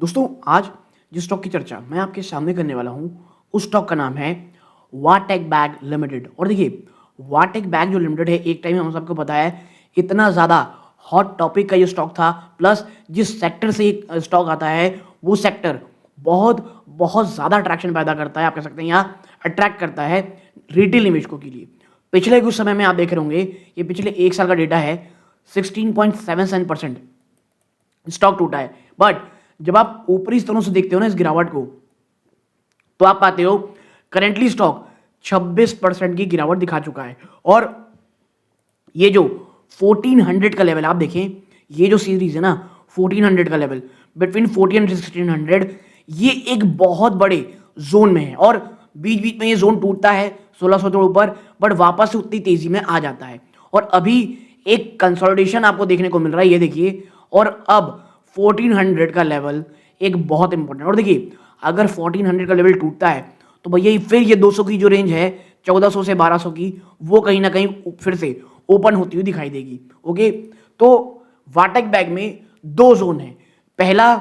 दोस्तों आज जिस स्टॉक की चर्चा मैं आपके सामने करने वाला हूं उस स्टॉक का नाम है वाटेक बैग लिमिटेड। और देखिए वाटेक बैग जो लिमिटेड है एक टाइम हम सबको पता है इतना ज़्यादा हॉट टॉपिक का ये स्टॉक था। प्लस जिस सेक्टर से ये स्टॉक आता है वो सेक्टर बहुत बहुत ज़्यादा अट्रैक्शन पैदा करता है। आप कह सकते हैं यहाँ अट्रैक्ट करता है रिटेल निवेशकों के लिए। पिछले कुछ समय में आप देख रहे होंगे ये पिछले एक साल का डेटा है 16.77% स्टॉक टूटा है। बट जब आप ऊपरी स्तरों से देखते हो ना इस गिरावट को तो आप पाते हो करेंटली स्टॉक 26% की गिरावट दिखा चुका है। और ये जो 1400 का लेवल आप देखें, ये जो सीरीज है ना 1400 का लेवल बिटवीन 1400 1600 ये एक बहुत बड़े जोन में है। और बीच बीच में ये जोन टूटता है 1600 के ऊपर बट वापस से उतनी तेजी में आ जाता है। और अभी एक कंसोलिडेशन आपको देखने को मिल रहा है, ये देखिए। और अब 1400 का लेवल एक बहुत इंपॉर्टेंट। और देखिए अगर 1400 का लेवल टूटता है तो भैया फिर ये 200 की जो रेंज है 1400 से 1200 की वो कहीं ना कहीं फिर से ओपन होती हुई दिखाई देगी। ओके, तो वाटेक बैग में दो जोन है, पहला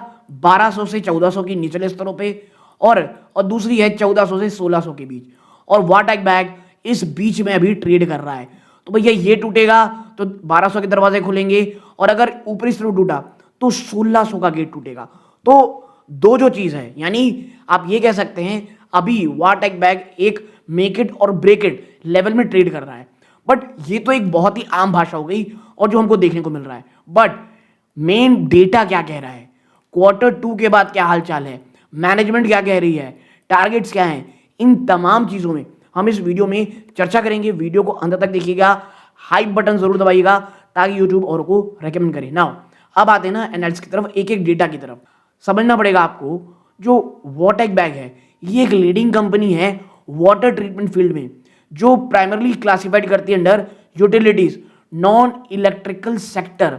1200 से 1400 की निचले स्तरों पे और दूसरी है 1400 से 1600 के बीच। और वाटेक बैग इस बीच में अभी ट्रेड कर रहा है। तो भैया ये टूटेगा तो 1200 के दरवाजे खुलेंगे और अगर ऊपरी स्तर टूटा तो 1600 का गेट टूटेगा। तो दो जो चीज है यानी आप ये कह सकते हैं अभी वाटेक बैग एक मेक इट और ब्रेक इट लेवल में ट्रेड कर रहा है। बट ये तो एक बहुत ही आम भाषा हो गई और जो हमको देखने को मिल रहा है। बट मेन डेटा क्या कह रहा है, Q2 के बाद क्या हालचाल है, मैनेजमेंट क्या कह रही है, टारगेट्स क्या हैं, इन तमाम चीजों में हम इस वीडियो में चर्चा करेंगे। वीडियो को अंत तक देखिएगा, हाइप बटन जरूर दबाइएगा ताकि यूट्यूब और को रेकमेंड करे। नाउ अब आते हैं ना एनालिसिस की तरफ, एक एक डेटा की तरफ। समझना पड़ेगा आपको जो वाटेक बैग है ये एक लीडिंग कंपनी है वाटर ट्रीटमेंट फील्ड में जो प्राइमरली क्लासिफाइड करती है under utilities non electrical sector.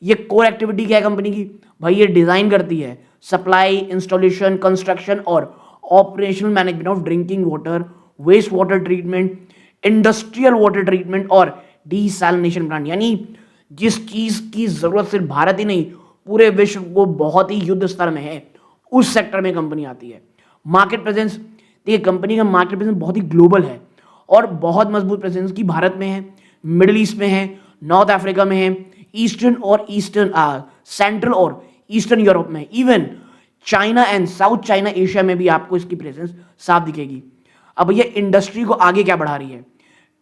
ये कोर एक्टिविटी क्या है कंपनी की, भाई ये डिजाइन करती है, सप्लाई, इंस्टॉलेशन, कंस्ट्रक्शन और operational management of drinking water, waste water treatment, industrial water treatment और डिसैलिनेशन प्लांट। यानी जिस चीज की जरूरत सिर्फ भारत ही नहीं पूरे विश्व को बहुत ही युद्ध स्तर में है उस सेक्टर में कंपनी आती है। मार्केट प्रेजेंस, देखिए कंपनी का मार्केट प्रेजेंस बहुत ही ग्लोबल है और बहुत मजबूत प्रेजेंस की भारत में है, मिडिल ईस्ट में है, नॉर्थ अफ्रीका में है, ईस्टर्न सेंट्रल और ईस्टर्न यूरोप में, even China and south China Asia में भी आपको इसकी प्रेजेंस साफ दिखेगी। अब ये इंडस्ट्री को आगे क्या बढ़ा रही है,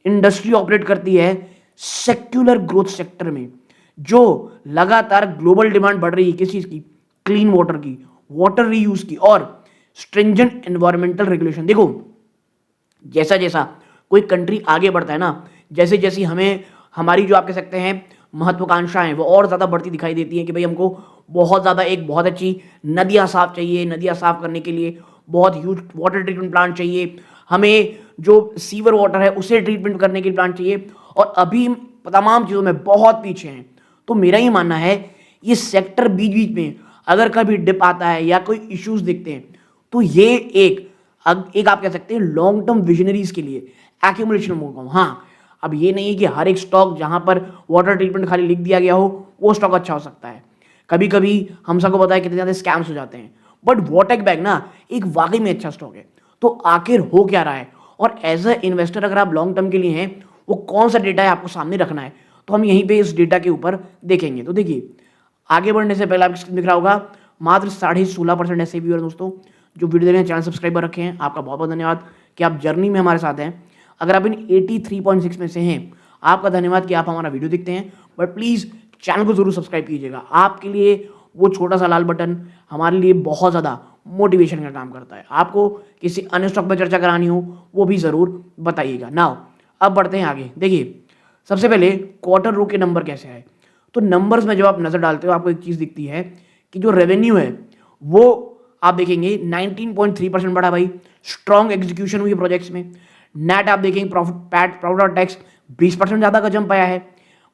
इंडस्ट्री ऑपरेट करती है सेक्युलर ग्रोथ सेक्टर में जो लगातार ग्लोबल डिमांड बढ़ रही है किस चीज की, क्लीन वाटर की, वाटर रीयूज की और स्ट्रिंजेंट एनवायरमेंटल रेगुलेशन। देखो जैसा जैसा कोई कंट्री आगे बढ़ता है ना, जैसे जैसी हमें हमारी जो आप कह सकते हैं महत्वाकांक्षाएं वो और ज़्यादा बढ़ती दिखाई देती हैं कि भाई हमको बहुत ज़्यादा एक बहुत अच्छी नदियाँ साफ चाहिए, नदियाँ साफ करने के लिए बहुत ह्यूज वाटर ट्रीटमेंट प्लांट चाहिए, हमें जो सीवर वाटर है उसे ट्रीटमेंट करने के लिए प्लांट चाहिए। और अभी तमाम चीज़ों में बहुत पीछे हैं। तो मेरा ये मानना है ये सेक्टर बीच बीच में अगर कभी डिप आता है या कोई इश्यूज दिखते हैं तो ये एक आप कह सकते हैं लॉन्ग टर्म विजनरीज के लिए एक्यूमुलेशन मौका हो। हाँ, अब ये नहीं है कि हर एक स्टॉक जहां पर वाटर ट्रीटमेंट खाली लिख दिया गया हो वो स्टॉक अच्छा हो सकता है। कभी कभी हम सबको पता है कितने ज़्यादा स्कैम्स हो जाते हैं। बट वाटेक बैग ना एक वाकई में अच्छा स्टॉक है। तो आखिर हो क्या रहा है और एज अ इन्वेस्टर अगर आप लॉन्ग टर्म के लिए हैं वो कौन सा डेटा है आपको सामने रखना है, तो हम यहीं पे इस डेटा के ऊपर देखेंगे। तो देखिए आगे बढ़ने से पहले आपको स्क्रीन दिख रहा होगा मात्र 16.5% ऐसे भी। और दोस्तों जो वीडियो देख रहे हैं चैनल सब्सक्राइबर रखे हैं, आपका बहुत बहुत धन्यवाद कि आप जर्नी में हमारे साथ हैं। अगर आप इन 83.6 में से हैं आपका धन्यवाद कि आप हमारा वीडियो देखते हैं। बट प्लीज़ चैनल को जरूर सब्सक्राइब कीजिएगा, आपके लिए वो छोटा सा लाल बटन हमारे लिए बहुत ज़्यादा मोटिवेशन का काम करता है। आपको किसी अन्य स्टॉक पर चर्चा करानी हो वो भी ज़रूर बताइएगा। नाउ अब बढ़ते हैं आगे। देखिए सबसे पहले Q2 के नंबर कैसे आए, तो नंबर्स में जब आप नजर डालते हो आपको एक चीज दिखती है कि जो रेवेन्यू है वो आप देखेंगे 19.3% बढ़ा भाई, स्ट्रॉन्ग एग्जीक्यूशन हुई प्रोजेक्ट्स में। नेट आप देखेंगे प्रॉफिट और टैक्स 20% ज्यादा का जंप आया है।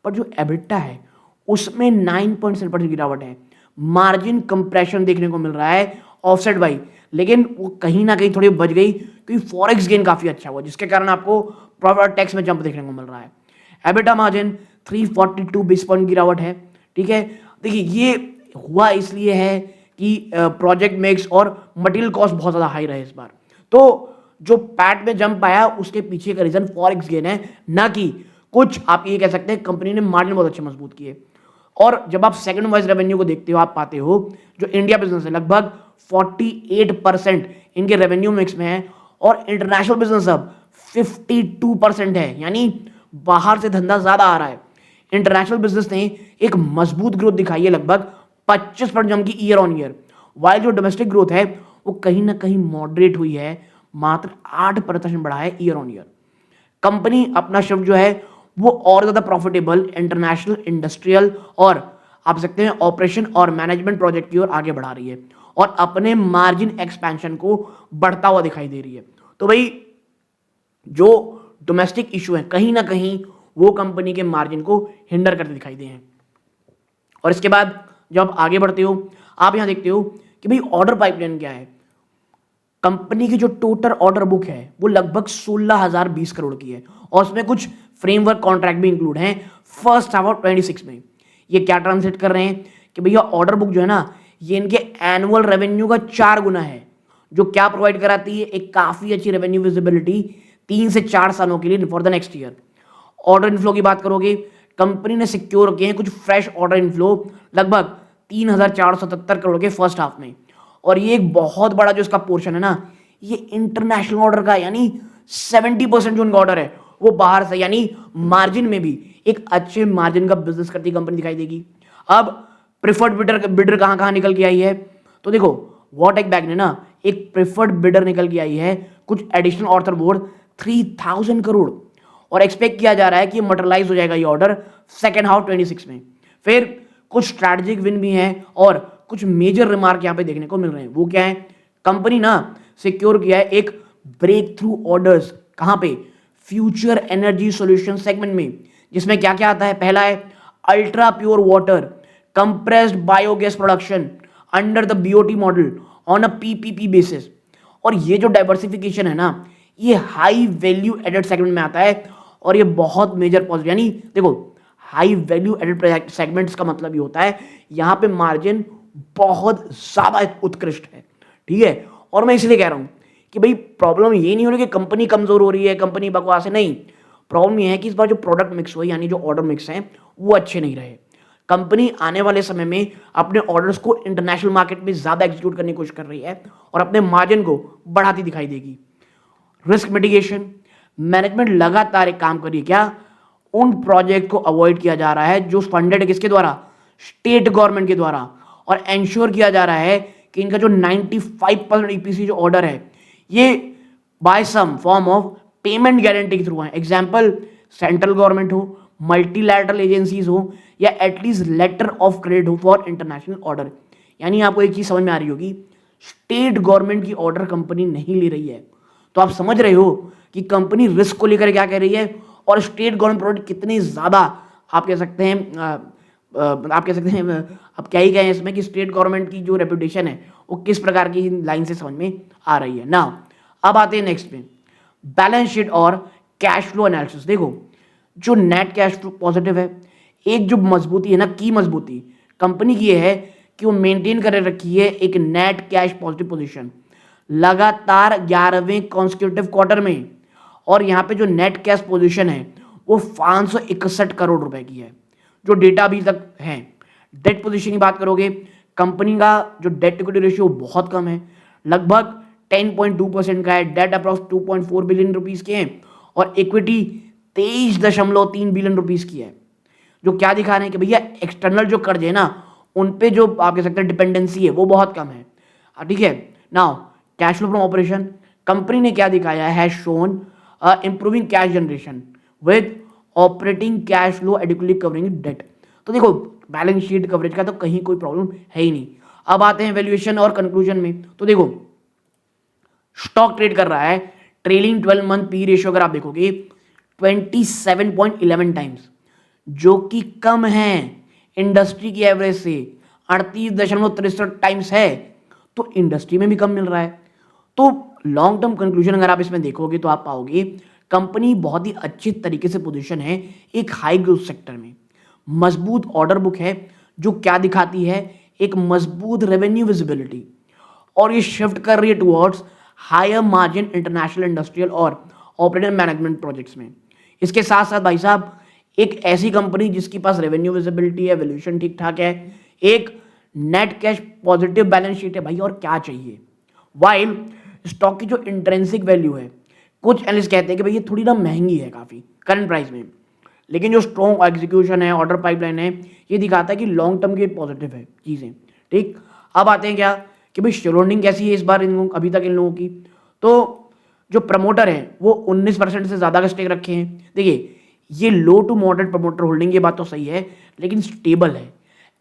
पर जो एबिटा है उसमें 9.7% गिरावट है। मार्जिन कंप्रेशन देखने को मिल रहा है ऑफसेट बाई, लेकिन वो कहीं ना कहीं थोड़ी बच गई क्योंकि फॉरेक्स गेन काफी अच्छा हुआ जिसके कारण आपको प्रॉफिट और टैक्स में जंप देखने को मिल रहा है। एबिटा मार्जिन 342 बेस पॉइंट गिरावट है। ठीक है, देखिए ये हुआ इसलिए है कि प्रोजेक्ट मिक्स और मटेरियल कॉस्ट बहुत ज़्यादा हाई रहे इस बार। तो जो पैट में जंप आया उसके पीछे का रीज़न फॉरेक्स गेन है, ना कि कुछ आप ये कह सकते हैं कंपनी ने मार्जिन बहुत अच्छे मजबूत किए। और जब आप सेकंड वाइज रेवेन्यू को देखते हो, आप पाते हो जो इंडिया बिजनेस है लगभग 48% इनके रेवेन्यू मिक्स में है और इंटरनेशनल बिजनेस अब 52% है, यानी बाहर से धंधा ज्यादा आ रहा है। इंटरनेशनल बिजनेस ने एक मजबूत ग्रोथ दिखाई है, लगभग 25% जम की ईयर ऑन ईयर, वाइल जो डोमेस्टिक ग्रोथ है वो कहीं ना कहीं मॉडरेट हुई है, मात्र 8% बढ़ा है ईयर ऑन ईयर। कंपनी अपना शिफ्ट जो है वो और ज्यादा प्रॉफिटेबल इंटरनेशनल, इंडस्ट्रियल और आप सकते हैं ऑपरेशन और मैनेजमेंट प्रोजेक्ट की ओर आगे बढ़ा रही है और अपने मार्जिन एक्सपेंशन को बढ़ता हुआ दिखाई दे रही है। तो भाई जो डोमेस्टिक इशू है कहीं ना कहीं वो कंपनी के मार्जिन को हिंडर करते दिखाई दे हैं। और इसके बाद जब आप आगे बढ़ते हो, आप यहां देखते हो कि भाई ऑर्डर पाइपलाइन क्या है। कंपनी की जो टोटल ऑर्डर बुक है वो लगभग 16,020 करोड़ की है और उसमें कुछ फ्रेमवर्क कॉन्ट्रैक्ट भी इंक्लूड हैं फर्स्ट हाफ ऑफ 26 में। ये क्या ट्रांसलेट कर रहे हैं कि भैया ऑर्डर बुक जो है ना ये इनके एनुअल रेवेन्यू का 4 गुना है, जो क्या प्रोवाइड कराती है एक काफी अच्छी रेवेन्यू विजिबिलिटी 3 से 4 सालों के लिए for the next year. Order inflow की बात करोगे, कंपनी ने सिक्योर किए हैं कुछ फ्रेश ऑर्डर इनफ्लो लगभग 3,477 करोड़ के फर्स्ट हाफ में, और ये एक बहुत बड़ा जो इसका पोर्शन है ना ये इंटरनेशनल ऑर्डर का, यानी 70% जो उनका ऑर्डर है वो बाहर से, यानी मार्जिन में भी एक अच्छे मार्जिन का बिजनेस करती कंपनी दिखाई देगी। अब प्रेफर्ड बिडर कहां कहां निकल के आई है, तो देखो वॉटेक बैग ने ना एक प्रेफर्ड बिडर निकल के आई है कुछ एडिशनल ऑर्थर बोर्ड 3,000 करोड़, और एक्सपेक्ट किया जा रहा है कि मटेरियलाइज हो जाएगा ये ऑर्डर सेकेंड हाफ 26 में। फिर कुछ स्ट्रैटेजिक विन भी हैं और कुछ मेजर रिमार्क यहां पे देखने को मिल रहे हैं। वो क्या है, कंपनी ना सिक्योर किया है एक ब्रेक थ्रू ऑर्डर्स, कहां पे, फ्यूचर एनर्जी सॉल्यूशन सेगमेंट में, जिसमें क्या क्या आता है। पहला है ultra pure water compressed biogas production under the BOT model on a PPP basis, और ये जो डाइवर्सिफिकेशन है ना ये हाई वैल्यू एडेड सेगमेंट में आता है और ये बहुत मेजर पॉजिटिव, यानी देखो हाई वैल्यू एडेड सेगमेंट्स का मतलब ये होता है यहां पे मार्जिन बहुत ज्यादा उत्कृष्ट है, ठीक है। और मैं इसलिए कह रहा हूं कि भाई प्रॉब्लम ये नहीं हो रही कि कंपनी कमजोर हो रही है, कंपनी बकवास है, नहीं, प्रॉब्लम ये है कि इस बार जो प्रोडक्ट मिक्स हुआ यानी जो ऑर्डर मिक्स हैं वो अच्छे नहीं रहे। कंपनी आने वाले समय में अपने ऑर्डर्स को इंटरनेशनल मार्केट में ज्यादा एग्जीक्यूट करने की कोशिश कर रही है और अपने मार्जिन को बढ़ाती दिखाई देगी। रिस्क मिटिगेशन मैनेजमेंट लगातार एक काम करिए, क्या उन प्रोजेक्ट को अवॉइड किया जा रहा है जो फंडेड है किसके द्वारा, स्टेट गवर्नमेंट के द्वारा, और एंश्योर किया जा रहा है कि इनका जो 95% ईपीसी जो ऑर्डर है ये by some form of payment guarantee के थ्रू है। एग्जांपल सेंट्रल गवर्नमेंट हो, मल्टीलैटरल एजेंसीज हो, या एटलीस्ट लेटर ऑफ क्रेडिट हो फॉर इंटरनेशनल ऑर्डर। यानी आपको एक चीज समझ में आ रही होगी, स्टेट गवर्नमेंट की ऑर्डर कंपनी नहीं ले रही है, तो आप समझ रहे हो कि कंपनी रिस्क को लेकर क्या कह रही है, और स्टेट गवर्नमेंट प्रोडक्ट कितनी ज्यादा आप कह सकते हैं अब क्या ही कहें इसमें कि स्टेट गवर्नमेंट की जो रेपुटेशन है वो किस प्रकार की लाइन से समझ में आ रही है ना। अब आते हैं नेक्स्ट में बैलेंस शीट और कैश फ्लो एनालिसिस। देखो जो नेट कैश फ्लो पॉजिटिव है, एक जो मजबूती है ना, की मजबूती कंपनी की है कि वो मेंटेन कर रखी है एक नेट कैश पॉजिटिव पोजीशन लगातार 11वें कॉन्सिक्यूटिव क्वार्टर में, और यहाँ पे जो नेट कैश पोजीशन है वो 561 करोड़ रुपए की है, जो डेटा अभी तक है। डेट पोजीशन की बात करोगे, कंपनी का जो डेट इक्विटी रेशियो बहुत कम है, लगभग 10.2% का है। डेट अप्रॉक्स 2.4 बिलियन रुपीस के हैं और इक्विटी 23.3 बिलियन रुपीस की है, जो क्या दिखा रहे हैं कि भैया एक्सटर्नल जो कर्ज है ना उन पे जो आप कह सकते हैं डिपेंडेंसी है वो बहुत कम है, ठीक है। Now cash flow from operation, company ने क्या दिखाया है, shown improving cash generation with operating cash flow adequately covering debt. तो देखो बैलेंस शीट कवरेज का तो कहीं कोई प्रॉब्लम है ही नहीं। अब आते हैं वैल्यूएशन और कंक्लूजन में, तो देखो स्टॉक ट्रेड कर रहा है ट्रेलिंग 12 मंथ पी रेशियो अगर आप देखोगे 27.11 टाइम्स, जो कि कम है इंडस्ट्री की एवरेज से, 38.63 टाइम्स है, तो इंडस्ट्री में भी कम मिल रहा है। तो लॉन्ग टर्म कंक्लूजन अगर आप इसमें देखोगे तो आप पाओगे कंपनी बहुत ही अच्छे तरीके से पोजीशन है एक हाई ग्रोथ सेक्टर में, मजबूत ऑर्डर बुक है जो क्या दिखाती है, एक मजबूत रेवेन्यू विजिबिलिटी, और ये शिफ्ट कर रही है towards higher margin international industrial और ऑपरेटिंग मैनेजमेंट प्रोजेक्ट्स में। इसके साथ साथ भाई साहब एक ऐसी कंपनी जिसके पास रेवेन्यू विजिबिलिटी है, वैल्यूएशन ठीक ठाक है, एक net cash positive balance sheet है भाई, और क्या चाहिए। वाइल स्टॉक की जो इंट्रिंसिक वैल्यू है, कुछ एनालिस्ट कहते हैं कि भाई ये थोड़ी ना महंगी है काफ़ी करंट प्राइस में, लेकिन जो स्ट्रॉन्ग एग्जीक्यूशन है, ऑर्डर पाइपलाइन है, ये दिखाता है कि लॉन्ग टर्म की पॉजिटिव है चीज़ें। ठीक, अब आते हैं क्या कि भाई शेयर होल्डिंग कैसी है इस बार इन लोगों अभी तक इन लोगों की। तो जो प्रमोटर है वो 19% से ज़्यादा का स्टेक रखे हैं। देखिए ये लो टू मॉडरेट प्रमोटर होल्डिंग, ये बात तो सही है, लेकिन स्टेबल है।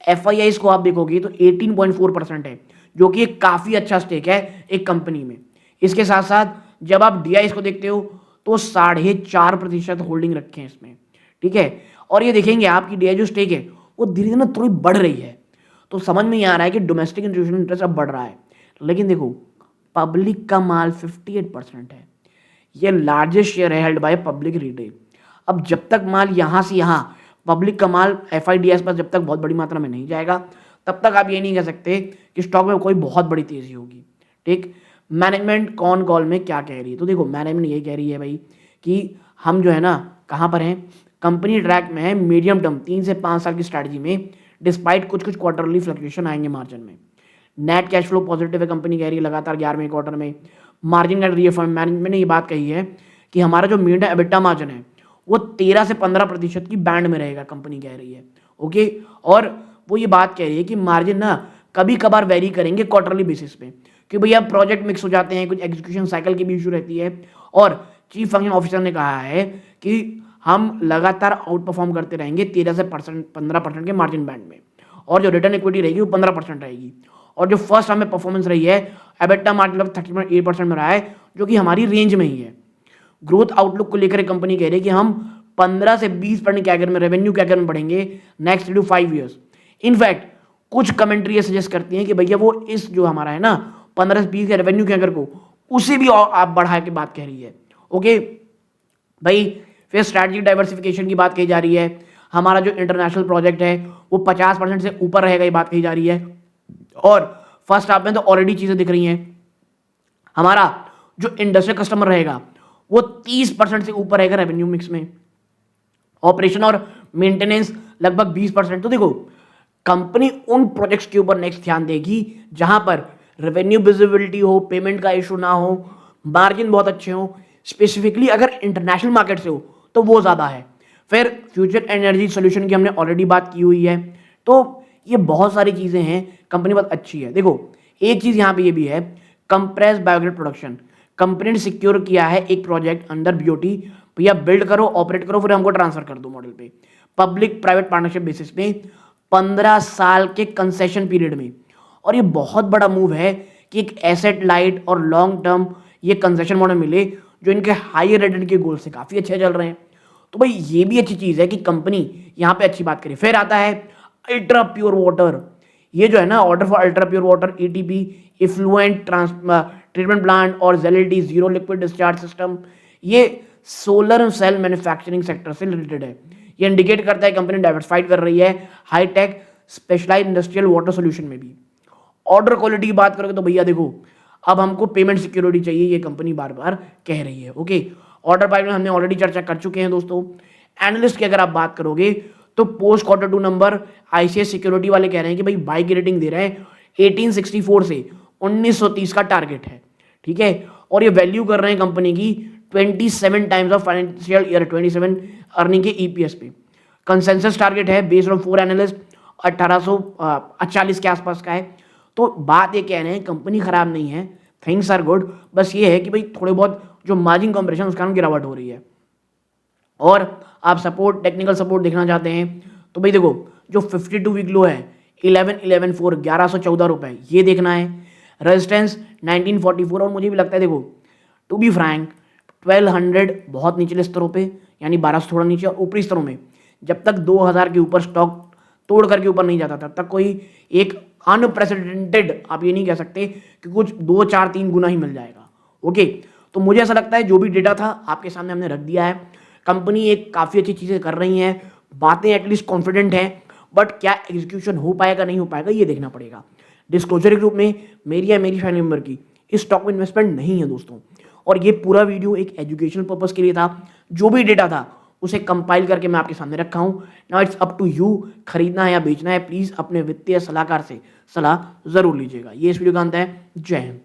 एफआईआई को आप देखोगे तो 18.4% है, जो कि एक काफ़ी अच्छा स्टेक है एक कंपनी में। इसके साथ साथ जब आप डीआई को देखते हो तो 4.5% होल्डिंग रखे हैं इसमें। ठीक है, और ये देखेंगे आपकी डीआई जो स्टेक है वो धीरे धीरे ना थोड़ी बढ़ रही है, तो समझ में आ रहा है कि डोमेस्टिक इंस्टीट्यूशनल इंटरेस्ट अब बढ़ रहा है। लेकिन देखो पब्लिक का माल 58% है, ये लार्जेस्ट शेयर है हेल्ड बाय पब्लिक रिटेल। अब जब तक माल यहाँ से यहाँ पब्लिक का माल एफआईडीएस पर जब तक बहुत बड़ी मात्रा में नहीं जाएगा, तब तक आप ये नहीं कह सकते कि स्टॉक में कोई बहुत बड़ी तेजी होगी। ठीक, मैनेजमेंट कॉन कॉल में क्या कह रही है, तो देखो मैनेजमेंट ये कह रही है भाई कि हम जो है ना कहाँ पर हैं, कंपनी ट्रैक में है मीडियम टर्म 3 से 5 साल की स्ट्रैटेजी में, डिस्पाइट कुछ कुछ क्वार्टरली फ्लक्चुएशन आएंगे मार्जिन में। नेट कैश फ्लो पॉजिटिव है, कंपनी कह रही है लगातार 11वें क्वार्टर में। मार्जिन का रीफंड मैनेजमेंट ने ये बात कही है कि हमारा जो मीडियम एबिटा मार्जिन है वो 13 से 15% की बैंड में रहेगा, कंपनी कह रही है। ओके, और वो ये बात कह रही है कि मार्जिन ना कभी कभार वेरी करेंगे क्वार्टरली बेसिस पे, कि भैया प्रोजेक्ट मिक्स हो जाते हैं, कुछ एग्जीक्यूशन साइकिल की भी इशू रहती है। और चीफ फंक्शन ऑफिसर ने कहा है कि हम लगातार आउट परफॉर्म करते रहेंगे 13 से 15% के मार्जिन बैंड में, और जो रिटर्न इक्विटी रहेगी वो 15% रहेगी। और जो फर्स्ट हाफ में परफॉर्मेंस रही है एबिटा मार्जिन लगभग 30.8% में रहा है, जो कि हमारी रेंज में ही है। ग्रोथ आउटलुक को लेकर कंपनी कह रही है कि हम 15 से 20% कैगर में रेवेन्यू कैगर में बढ़ेंगे नेक्स्ट 3 to 5 ईयर्स। इनफैक्ट कुछ कमेंट्री ये सजेस्ट करती हैं कि भैया वो इस जो हमारा है ना 15 से 20 के रेवेन्यू कैगर को उसे भी और आप बढ़ा के बात कह रही है। ओके भाई, फिर स्ट्रैटेजिक डाइवर्सिफिकेशन की बात कही जा रही है। हमारा जो इंटरनेशनल प्रोजेक्ट है वो 50% से ऊपर रहेगा, ये बात कही जा रही है। और फर्स्ट हाफ में तो ऑलरेडी चीजें दिख रही हैं। हमारा जो इंडस्ट्रियल कस्टमर रहेगा वो 30% से ऊपर रहेगा रेवेन्यू मिक्स में। ऑपरेशन और मेंटेनेंस लगभग 20%। तो देखो कंपनी उन प्रोजेक्ट्स के ऊपर नेक्स्ट ध्यान देगी जहां पर रेवेन्यू विजिबिलिटी हो, पेमेंट का इशू ना हो, मार्जिन बहुत अच्छे हो। स्पेसिफिकली अगर इंटरनेशनल मार्केट से हो तो वो ज़्यादा है। फिर फ्यूचर एनर्जी सोल्यूशन की हमने ऑलरेडी बात की हुई है। तो ये बहुत सारी चीज़ें हैं, कंपनी बहुत अच्छी है। देखो एक चीज़ यहाँ पे ये भी है, कंप्रेस बायोगैस प्रोडक्शन कंपनी ने सिक्योर किया है एक प्रोजेक्ट अंडर बीओटी, भैया बिल्ड करो, ऑपरेट करो, फिर हमको ट्रांसफर कर दो मॉडल पे, पब्लिक प्राइवेट पार्टनरशिप बेसिस पे 15 साल के कंसेशन पीरियड में। और ये बहुत बड़ा मूव है कि एक एसेट लाइट और लॉन्ग टर्म ये कंसेशन मॉडल मिले जो इनके हाई रिटर्न के गोल से काफ़ी अच्छे चल रहे हैं। तो भाई ये भी अच्छी चीज़ है कि कंपनी यहाँ पे अच्छी बात करी। फिर आता है अल्ट्रा प्योर वाटर, ये जो है ना order for ultra pure water ATP effluent treatment plant और जेलडी जीरो लिक्विड डिस्चार्ज सिस्टम, ये सोलर सेल मैन्युफैक्चरिंग सेक्टर से रिलेटेड है। ये इंडिकेट करता है कंपनी डाइवर्सिफाइड कर रही है hi tech specialised industrial water solution में भी। ऑर्डर क्वालिटी की बात करोगे तो भैया देखो अब हमको पेमेंट सिक्योरिटी चाहिए, ये कंपनी बार बार कह रही है। ओके, ऑर्डर पाइपलाइन हमने ऑलरेडी चर्चा कर चुके हैं दोस्तों। एनालिस्ट की अगर आप बात करोगे तो post quarter 2 number ICI security वाले कह रहे हैं कि भाई बाई की रेटिंग दे रहे हैं 1864 से 1930 का टारगेट है। ठीक है, और ये वैल्यू कर रहे हैं कंपनी की 27 times of financial year 27 earning के ईपीएस पे। कंसेंसस टारगेट है बेस्ड ऑन 4 एनालिस्ट 1840 के आसपास का है। तो बात ये कह रहे हैं कंपनी खराब नहीं है, थिंग्स आर गुड, बस ये है कि भाई थोड़े बहुत जो मार्जिन कॉम्प्रेशन उसका गिरावट हो रही है। और आप सपोर्ट टेक्निकल सपोर्ट देखना चाहते हैं तो भाई देखो जो 52 वीक लो है 1114 1114 रुपए ये देखना है। रेजिस्टेंस 1944, और मुझे भी लगता है देखो टू बी फ्रैंक 1200 बहुत निचले स्तरों पे, यानी 1200 थोड़ा नीचे, और ऊपरी स्तरों में जब तक 2000 के ऊपर स्टॉक तोड़ करके ऊपर नहीं जाता तब तक कोई एक अनप्रेसिडेंटेड आप ये नहीं कह सकते कि कुछ 2 4 3 गुना ही मिल जाएगा। ओके, तो मुझे ऐसा लगता है जो भी डेटा था आपके सामने हमने रख दिया है। कंपनी एक काफ़ी अच्छी चीज़ें कर रही हैं, बातें एटलीस्ट कॉन्फिडेंट है, बट क्या एग्जीक्यूशन हो पाएगा नहीं हो पाएगा ये देखना पड़ेगा। डिस्क्लोजर के रूप में मेरी या मेरी फैमिली मेंबर की इस स्टॉक में इन्वेस्टमेंट नहीं है दोस्तों। और ये पूरा वीडियो एक एजुकेशनल पर्पस के लिए था। जो भी डेटा था उसे कंपाइल करके मैं आपके सामने रखा हूं। Now it's up to you, खरीदना है या बेचना है प्लीज अपने वित्तीय सलाहकार से सलाह जरूर लीजिएगा। ये इस वीडियो का अंत है। जय हिंद।